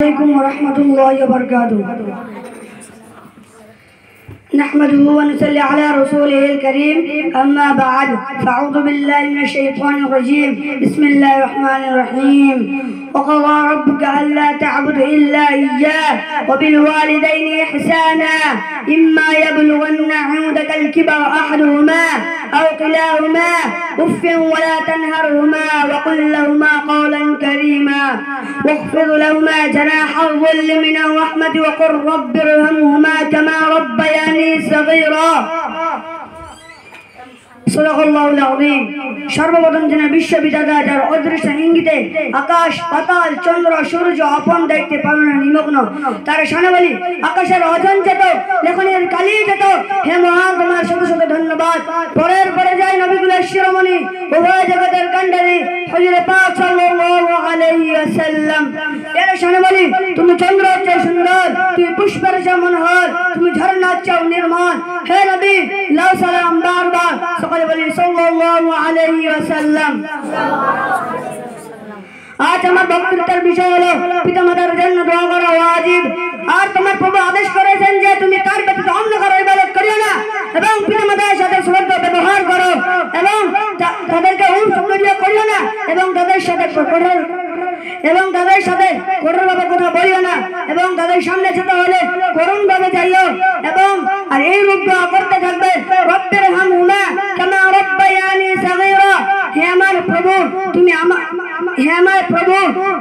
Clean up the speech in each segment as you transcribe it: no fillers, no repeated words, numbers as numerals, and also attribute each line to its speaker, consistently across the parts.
Speaker 1: عليكم ورحمة الله وبركاته. نحمده ونصلي على رسوله الكريم. أما بعد فأعوذ بالله من الشيطان الرجيم. بسم الله الرحمن الرحيم. وقضى ربك ألا تعبد إلا إياه وبالوالدين إحسانا إما يبلغن عندك الكبر أحدهما أو كلاهما أف ولا تنهرهما وقل لهما قولا كريما واخفض لهما جناح الذل من الرحمة وقل رب ارحمهما كما ربياني صغيرا. সদাকাল্লাহুল আযীম। সর্বপ্রথম যেন বিশ্ববিদ্যালয় যার অদৃশ্য ইঙ্গিতে আকাশ পাতাল চন্দ্র সূর্য আপন দায়িত্বে পালনে নিমগ্ন তার শানবলী আকাশের অজঞ্চেত লেখনের কালি যেত হে মহান তোমার শত শত ধন্যবাদ। পরের পরে যায় নবীগুলোর শিরোমণি উভয় জগতের কান্ডারি হযরত পাক সাল্লাল্লাহু আলাইহি ওয়াসাল্লাম। এর শানবলী তুমি চন্দ্রের চেয়ে সুন্দর, তুমি পুষ্পের চেয়ে মনোহর, তুমি ঝর্ণার চেয়ে নির্মল। হে নবী লাউ সালাম বারবার সকলে বলি সাল্লাল্লাহু আলাইহি ওয়াসাল্লাম। আজ আমার বক্তৃতার বিষয় হলো পিতামাতার জন্য দোয়া করা ওয়াজিব। আর তোমার প্রভু আদেশ করেছেন যে তুমি তার ব্যতীত অন্য কারো ইবাদত করিও না এবং পিতামাতার সাথে শ্রদ্ধা ব্যবহার করো এবং তাদেরকে উল্টো করিও না এবং তাদের সাথে কঠোরভাবে কথা বলিও না এবং তাদের সামনে যেতে হলে করুণভাবে যাইও এবং আর এই রূপ করতে থাকবে রব্বির হামহুমা কামা রব্বায়ানি সাগীরা। হে আমার প্রভু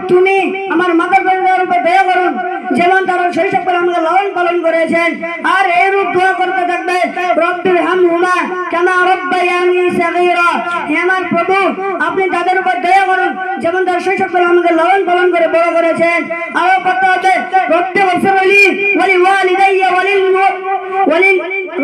Speaker 1: তুমি আমার মাতা পিতার উপর দয়া করুন যেমন তারা শৈশবকালে আমাকে লালন পালন করেছেন। আর এই রূপ দোয়া করতে থাকবে রব্বির হামহুমা কামা রব্বায়ানি সাগীরা। হে আমার প্রভু আপনি তাদের উপর দয়া করুন যেমন তারা শৈশবকালে আমাকে লালন পালন করে বড় করেছেন। আরো করতে হবে রব্বি গফিরলি ওয়ালিওয়ালিদাইয়া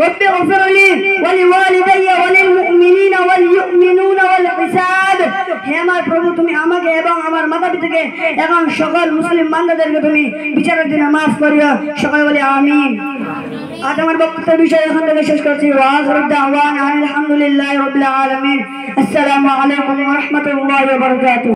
Speaker 1: رب اغفر لي ولوالدي وللمؤمنين واليؤمنون والحساب। হে আমার প্রভু তুমি আমাকে এবং আমার মাতা-পিতাকে এবং সকল মুসলিম বান্দাদেরকে তুমি বিচারের দিনে মাফ করিও। সকলে বলি আমিন। আজ আমার বক্তব্যের বিষয় এখান থেকে শেষ করছি। ওয়া আখিরু দাওয়ানা আলহামদুলিল্লাহি রাব্বিল আলামিন। আসসালামু আলাইকুম ওয়া রাহমাতুল্লাহি ওয়া বারাকাতুহু।